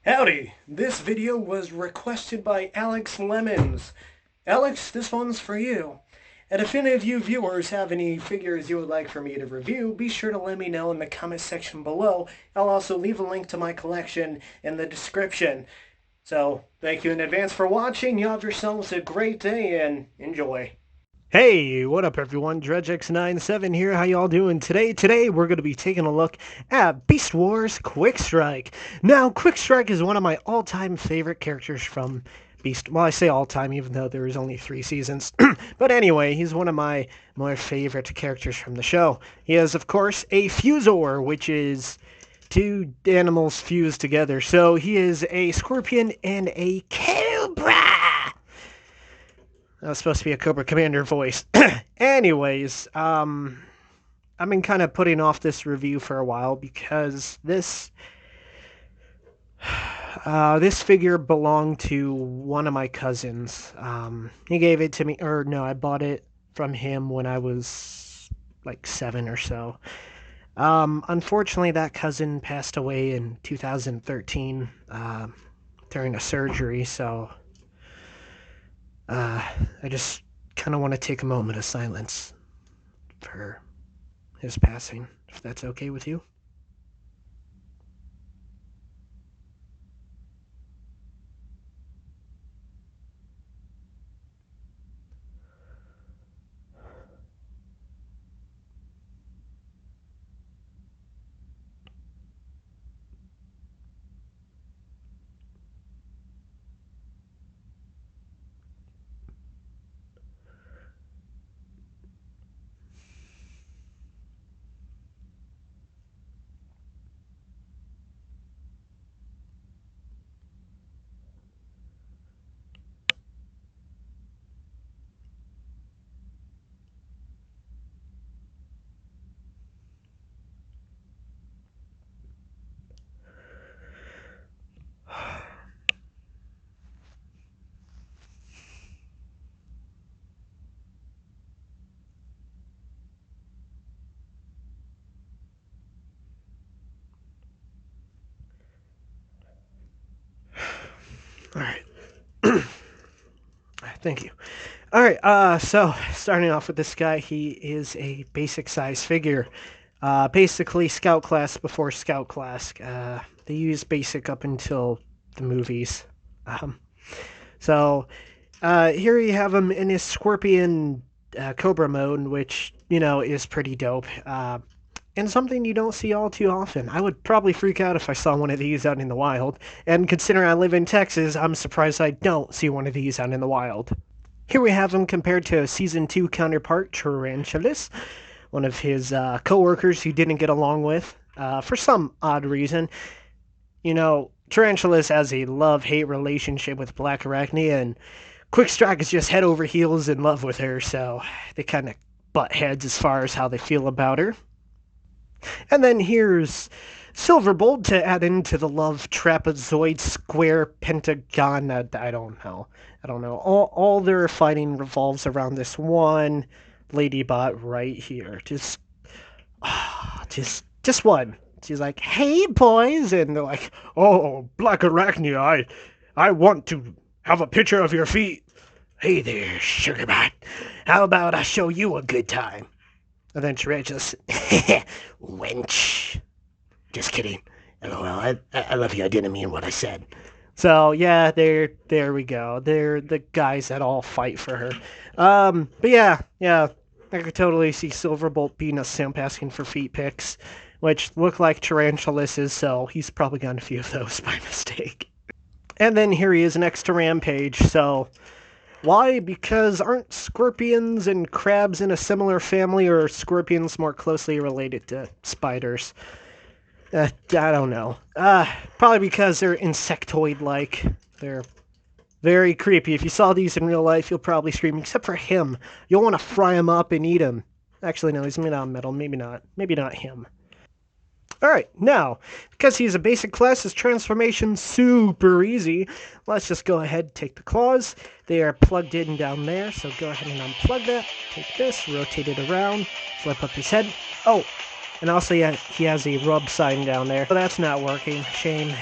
Howdy! This video was requested by Alex Lemonds. Alex, this one's for you. And if any of you viewers have any figures you would like for me to review, be sure to let me know in the comment section below. I'll also leave a link to my collection in the description. So, thank you in advance for watching. You have yourselves a great day and enjoy. Hey, what up everyone? DredgeX97 here. How y'all doing today? Today we're going to be taking a look at Beast Wars Quickstrike. Now, Quickstrike is one of my all-time favorite characters from Beast. Well, I say all-time even though there was only 3 seasons. But anyway, he's one of my more favorite characters from the show. He is, of course, a Fusor, which is two animals fused together. So he is a scorpion and a cobra. That was supposed to be a Cobra Commander voice. Anyways, I've been kind of putting off this review for a while because this figure belonged to one of my cousins. He gave it to me, or no, I bought it from him when I was like 7 or so. Unfortunately, that cousin passed away in 2013 during a surgery, so I just kind of want to take a moment of silence for his passing, if that's okay with you. All right. Thank you. All right. So starting off with this guy, he is a basic size figure. Basically, Scout class before Scout class. They use basic up until the movies. Um, so here you have him in his Scorpion Cobra mode, which is pretty dope. And something you don't see all too often. I would probably freak out if I saw one of these out in the wild. And considering I live in Texas, I'm surprised I don't see one of these out in the wild. Here we have him compared to Season 2 counterpart Tarantulas, one of his co-workers he didn't get along with for some odd reason. Tarantulas has a love-hate relationship with Black Arachnia, and Quickstrike is just head over heels in love with her, so they kind of butt heads as far as how they feel about her. And then here's Silverbolt to add into the love trapezoid square pentagon. I don't know. All their fighting revolves around this one ladybot right here. Just one. She's like, "Hey boys," and they're like, "Oh, Black Arachnia, I want to have a picture of your feet." "Hey there, sugar bot. How about I show you a good time?" And then Tarantulas, wench. Just kidding. LOL, I love you. I didn't mean what I said. So, yeah, there we go. They're the guys that all fight for her. But yeah, I could totally see Silverbolt being a simp asking for feet pics, which look like Tarantulas, so he's probably gotten a few of those by mistake. And then here he is next to Rampage, so why? Because aren't scorpions and crabs in a similar family, or are scorpions more closely related to spiders? I don't know. Probably because they're insectoid-like. They're very creepy. If you saw these in real life, you'll probably scream, except for him. You'll want to fry him up and eat him. Actually, no, he's made out of metal. Maybe not. Maybe not him. Alright, now, because he's a basic class, his transformation's super easy. Let's just go ahead and take the claws. They are plugged in down there, so go ahead and unplug that. Take this, rotate it around, flip up his head. Oh, and also he has a rub sign down there. But that's not working. Shame.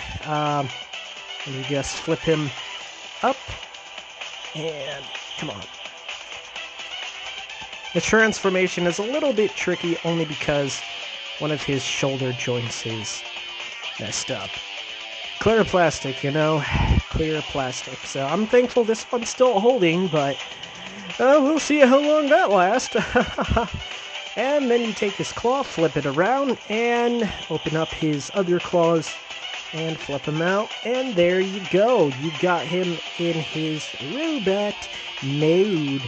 And you just flip him up, and come on. The transformation is a little bit tricky only because one of his shoulder joints is messed up. Clear plastic, you know, clear plastic. So I'm thankful this one's still holding, but we'll see how long that lasts. And then you take his claw, flip it around, and open up his other claws and flip him out. And there you go. You got him in his robot mode.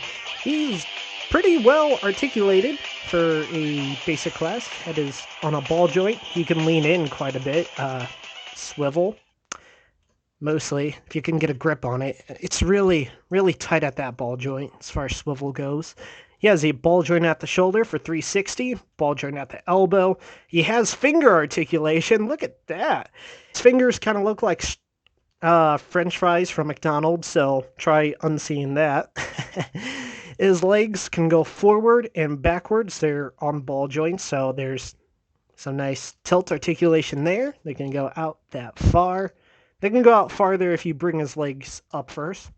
He's pretty well articulated for a basic class. Head is on a ball joint. He can lean in quite a bit. Swivel. Mostly, if you can get a grip on it. It's really, really tight at that ball joint as far as swivel goes. He has a ball joint at the shoulder for 360, ball joint at the elbow. He has finger articulation. Look at that. His fingers kind of look like French fries from McDonald's, so try unseeing that. His legs can go forward and backwards. They're on ball joints, so there's some nice tilt articulation there. They can go out that far. They can go out farther if you bring his legs up first.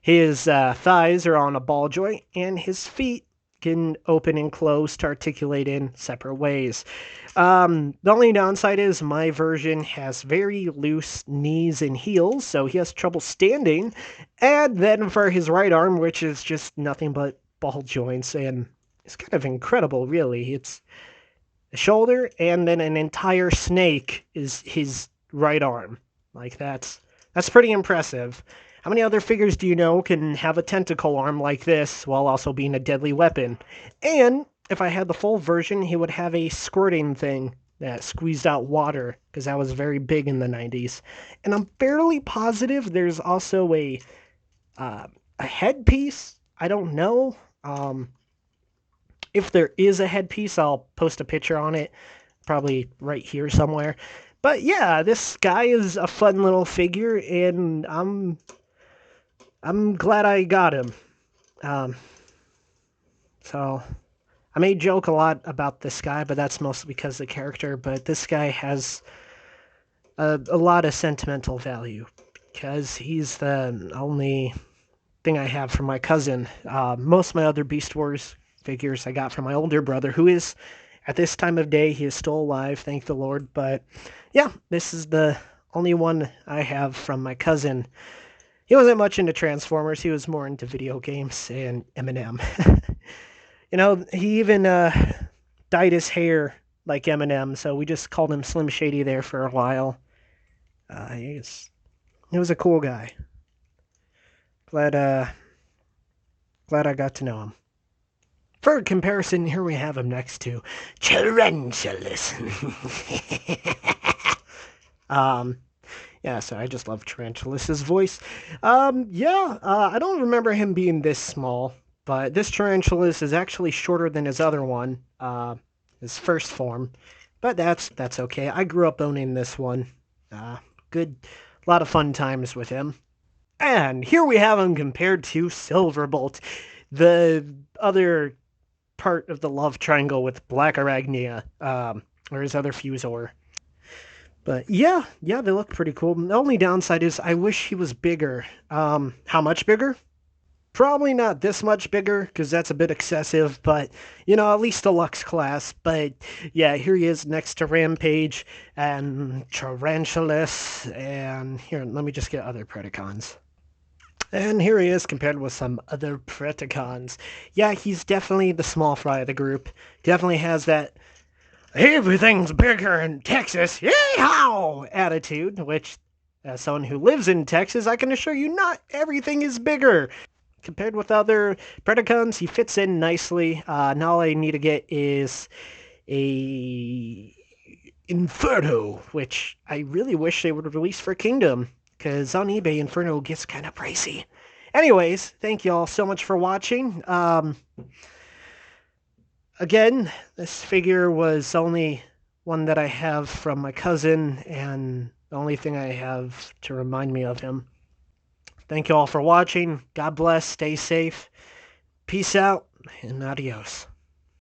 His thighs are on a ball joint, and his feet can open and close to articulate in separate ways. The only downside is my version has very loose knees and heels, so he has trouble standing. And then for his right arm, which is just nothing but ball joints, and it's kind of incredible, really. It's a shoulder, and then an entire snake is his right arm. Like, that's pretty impressive. How many other figures do you know can have a tentacle arm like this while also being a deadly weapon? And if I had the full version, he would have a squirting thing that squeezed out water, because that was very big in the 90s. And I'm fairly positive there's also a headpiece. I don't know. If there is a headpiece, I'll post a picture on it, probably right here somewhere. But yeah, this guy is a fun little figure, and I'm glad I got him. So I may joke a lot about this guy, but that's mostly because of the character. But this guy has a lot of sentimental value because he's the only thing I have from my cousin. Most of my other Beast Wars figures I got from my older brother, who is, at this time of day, he is still alive, thank the Lord. But yeah, this is the only one I have from my cousin. He wasn't much into Transformers. He was more into video games and Eminem. You know, he even dyed his hair like Eminem, so we just called him Slim Shady there for a while. He was a cool guy. Glad I got to know him. For comparison, here we have him next to Tarantulas. Yeah, so I just love Tarantulas' voice. I don't remember him being this small, but this Tarantulas is actually shorter than his other one, his first form. But that's okay. I grew up owning this one. A lot of fun times with him. And here we have him compared to Silverbolt, the other part of the love triangle with Black Arachnia, or his other Fusor. But yeah, they look pretty cool. The only downside is I wish he was bigger. How much bigger? Probably not this much bigger, because that's a bit excessive, but, you know, at least deluxe class. But yeah, here he is next to Rampage and Tarantulas, and here, let me just get other Predacons. And here he is compared with some other Predacons. Yeah, he's definitely the small fry of the group. Definitely has that everything's bigger in Texas, yeehaw attitude, which, as someone who lives in Texas, I can assure you not everything is bigger. Compared with other Predacons, he fits in nicely. Now all I need to get is a Inferno, which I really wish they would release for Kingdom, because on eBay, Inferno gets kind of pricey. Anyways, thank you all so much for watching. Again, this figure was only one that I have from my cousin, and the only thing I have to remind me of him. Thank you all for watching. God bless. Stay safe. Peace out, and adios.